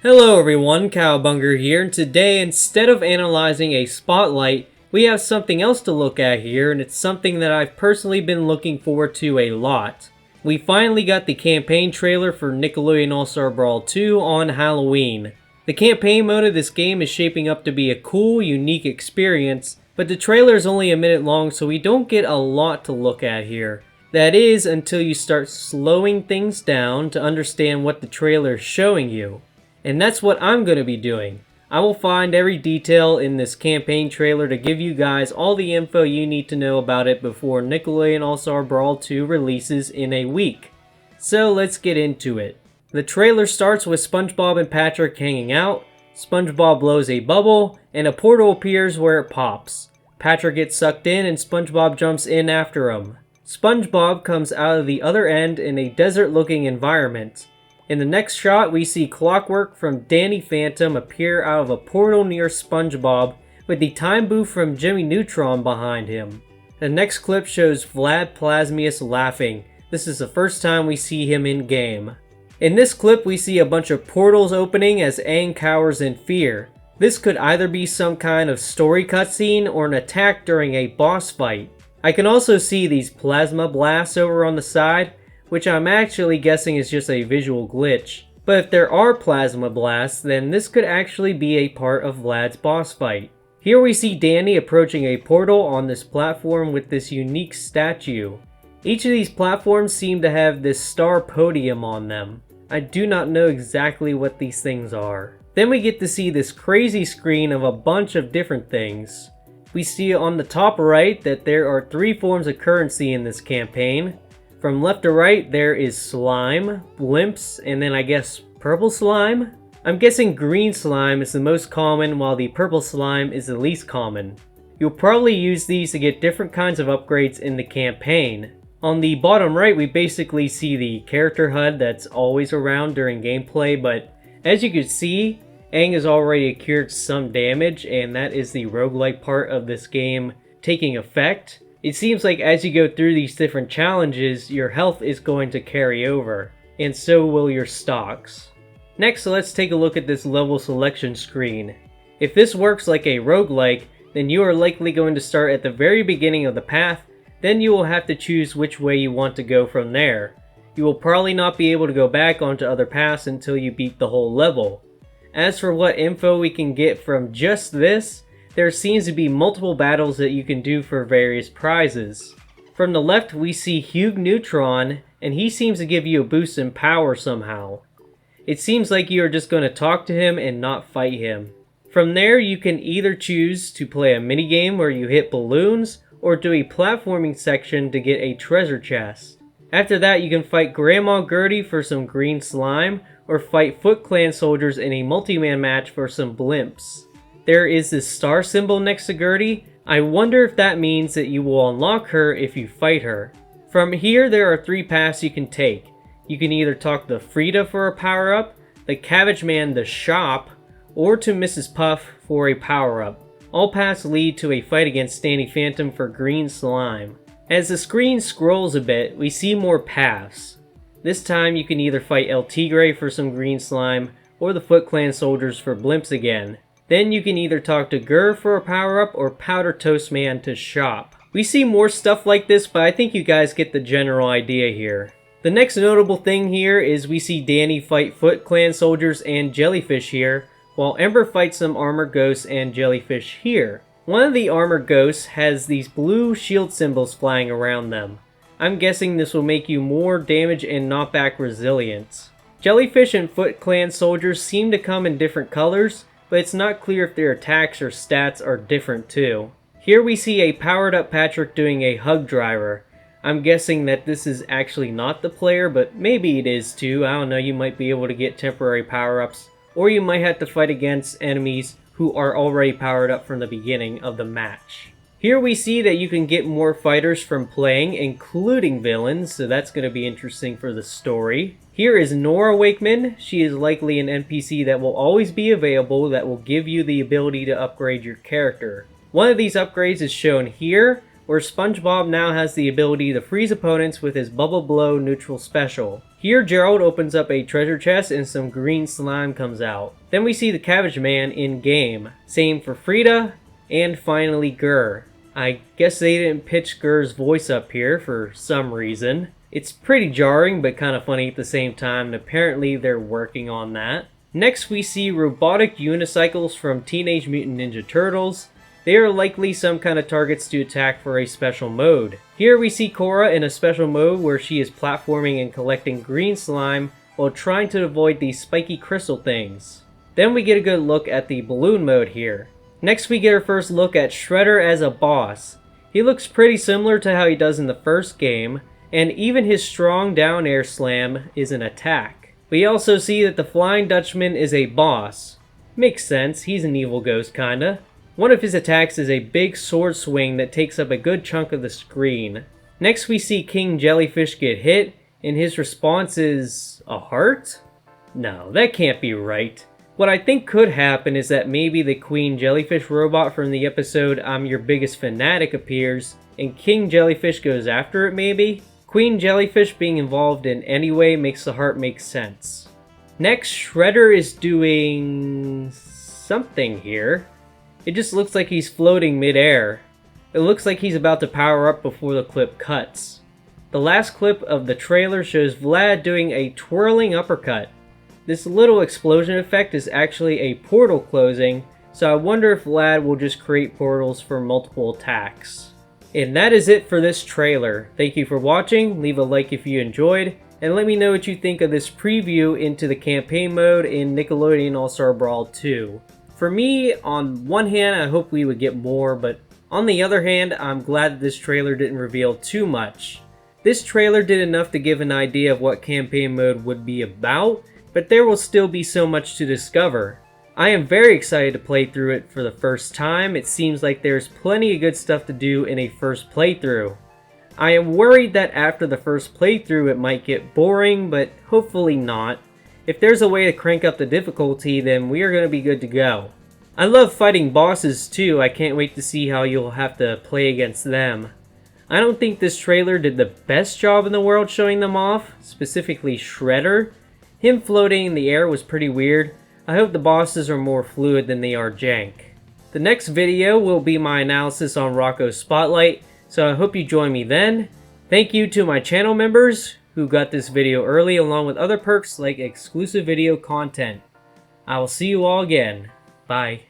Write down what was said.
Hello everyone, Cowbunger here, and today instead of analyzing a spotlight, we have something else to look at here, and it's something that I've personally been looking forward to a lot. We finally got the campaign trailer for Nickelodeon All-Star Brawl 2 on Halloween. The campaign mode of this game is shaping up to be a cool, unique experience, but the trailer is only a minute long, so we don't get a lot to look at here. That is, until you start slowing things down to understand what the trailer is showing you. And that's what I'm going to be doing. I will find every detail in this campaign trailer to give you guys all the info you need to know about it before Nickelodeon All-Star Brawl 2 releases in a week. So let's get into it. The trailer starts with SpongeBob and Patrick hanging out, SpongeBob blows a bubble, and a portal appears where it pops. Patrick gets sucked in and SpongeBob jumps in after him. SpongeBob comes out of the other end in a desert-looking environment. In the next shot, we see Clockwork from Danny Phantom appear out of a portal near SpongeBob with the time booth from Jimmy Neutron behind him. The next clip shows Vlad Plasmius laughing. This is the first time we see him in game. In this clip, we see a bunch of portals opening as Aang cowers in fear. This could either be some kind of story cutscene or an attack during a boss fight. I can also see these plasma blasts over on the side, which I'm actually guessing is just a visual glitch. But if there are plasma blasts, then this could actually be a part of Vlad's boss fight. Here we see Danny approaching a portal on this platform with this unique statue. Each of these platforms seem to have this star podium on them. I do not know exactly what these things are. Then we get to see this crazy screen of a bunch of different things. We see on the top right that there are 3 forms of currency in this campaign. From left to right, there is slime, blimps, and then I guess purple slime? I'm guessing green slime is the most common while the purple slime is the least common. You'll probably use these to get different kinds of upgrades in the campaign. On the bottom right, we basically see the character HUD that's always around during gameplay, but as you can see, Aang has already accrued some damage, and that is the roguelike part of this game taking effect. It seems like as you go through these different challenges, your health is going to carry over, and so will your stocks. Next, let's take a look at this level selection screen. If this works like a roguelike, then you are likely going to start at the very beginning of the path, then you will have to choose which way you want to go from there. You will probably not be able to go back onto other paths until you beat the whole level. As for what info we can get from just this, there seems to be multiple battles that you can do for various prizes. From the left, we see Hugh Neutron, and he seems to give you a boost in power somehow. It seems like you are just going to talk to him and not fight him. From there, you can either choose to play a minigame where you hit balloons, or do a platforming section to get a treasure chest. After that, you can fight Grandma Gertie for some green slime, or fight Foot Clan soldiers in a multi-man match for some blimps. There is this star symbol next to Gertie. I wonder if that means that you will unlock her if you fight her. From here, there are 3 paths you can take. You can either talk to Frida for a power-up, the Cabbage Man the shop, or to Mrs. Puff for a power-up. All paths lead to a fight against Danny Phantom for green slime. As the screen scrolls a bit, we see more paths. This time you can either fight El Tigre for some green slime, or the Foot Clan soldiers for blimps again. Then you can either talk to Gur for a power-up or Powder Toast Man to shop. We see more stuff like this, but I think you guys get the general idea here. The next notable thing here is we see Danny fight Foot Clan soldiers and jellyfish here, while Ember fights some armored ghosts and jellyfish here. One of the armored ghosts has these blue shield symbols flying around them. I'm guessing this will make you more damage and knockback resilience. Jellyfish and Foot Clan soldiers seem to come in different colors, but it's not clear if their attacks or stats are different too. Here we see a powered up Patrick doing a hug driver. I'm guessing that this is actually not the player, but maybe it is too. I don't know, you might be able to get temporary power-ups, or you might have to fight against enemies who are already powered up from the beginning of the match. Here we see that you can get more fighters from playing, including villains, so that's going to be interesting for the story. Here is Nora Wakeman. She is likely an NPC that will always be available that will give you the ability to upgrade your character. One of these upgrades is shown here, where SpongeBob now has the ability to freeze opponents with his Bubble Blow neutral special. Here Gerald opens up a treasure chest and some green slime comes out. Then we see the Cabbage Man in game. Same for Frida, and finally Gurr. I guess they didn't pitch Gurr's voice up here for some reason. It's pretty jarring but kind of funny at the same time, and apparently they're working on that. Next we see robotic unicycles from Teenage Mutant Ninja Turtles. They are likely some kind of targets to attack for a special mode. Here we see Korra in a special mode where she is platforming and collecting green slime while trying to avoid these spiky crystal things. Then we get a good look at the balloon mode here. Next we get our first look at Shredder as a boss. He looks pretty similar to how he does in the first game, and even his strong down air slam is an attack. We also see that the Flying Dutchman is a boss. Makes sense, he's an evil ghost kinda. One of his attacks is a big sword swing that takes up a good chunk of the screen. Next we see King Jellyfish get hit, and his response is a heart? No, that can't be right. What I think could happen is that maybe the Queen Jellyfish robot from the episode I'm Your Biggest Fanatic appears, and King Jellyfish goes after it maybe? Queen Jellyfish being involved in any way makes the heart make sense. Next, Shredder is doing something here. It just looks like he's floating mid-air. It looks like he's about to power up before the clip cuts. The last clip of the trailer shows Vlad doing a twirling uppercut. This little explosion effect is actually a portal closing, so I wonder if Vlad will just create portals for multiple attacks. And that is it for this trailer. Thank you for watching, leave a like if you enjoyed, and let me know what you think of this preview into the campaign mode in Nickelodeon All-Star Brawl 2. For me, on one hand, I hope we would get more, but on the other hand, I'm glad that this trailer didn't reveal too much. This trailer did enough to give an idea of what campaign mode would be about, but there will still be so much to discover. I am very excited to play through it for the first time. It seems like there's plenty of good stuff to do in a first playthrough. I am worried that after the first playthrough it might get boring, but hopefully not. If there's a way to crank up the difficulty, then we are going to be good to go. I love fighting bosses too. I can't wait to see how you'll have to play against them. I don't think this trailer did the best job in the world showing them off, specifically Shredder. Him floating in the air was pretty weird. I hope the bosses are more fluid than they are jank. The next video will be my analysis on Rocco's Spotlight, so I hope you join me then. Thank you to my channel members who got this video early, along with other perks like exclusive video content. I will see you all again. Bye.